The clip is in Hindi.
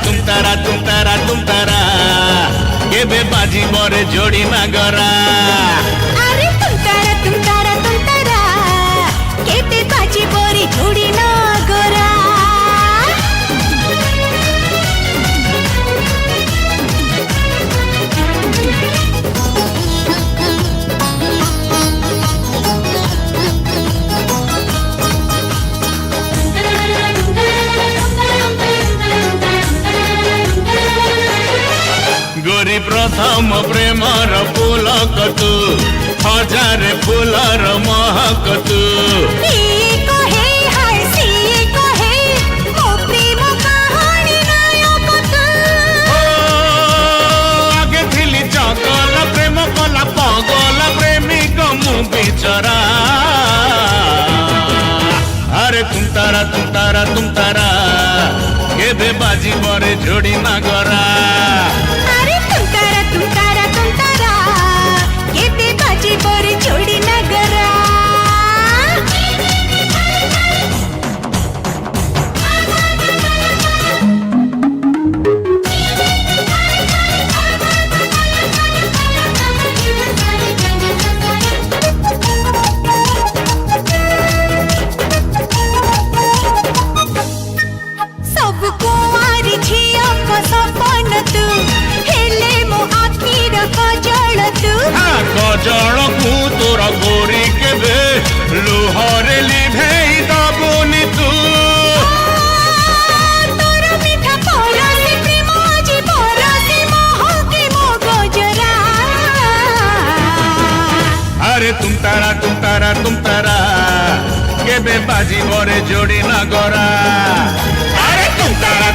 तुम तारा केबे बाजी मोरे जोड़ी नागरा। अरे तुम तारा केबे बाजी मोरे जोड़ी नागरा। गोरी प्रथम प्रेमर पुलक तू हजार फूलर महक तू। आगे थिली चगल प्रेम कला पगल प्रेमिक मु बिचरा। अरे तुम तारा केबे बाजी मोरे जोड़ी नागरा। तुम तारा केबे बाजी मोरे जोड़ी नागरा। सब कुंवारी झिया को सपन तू हेले मो आखिर कजल तू। कजल को तोर गोरी केबे लुहरे लिभेई दबुनी तू। तोर मीठा परसी प्रेम जी परसी महके मो गजरा। अरे तुम तारा केबे बाजी मोरे जोड़ी नागरा। अरे तुम तारा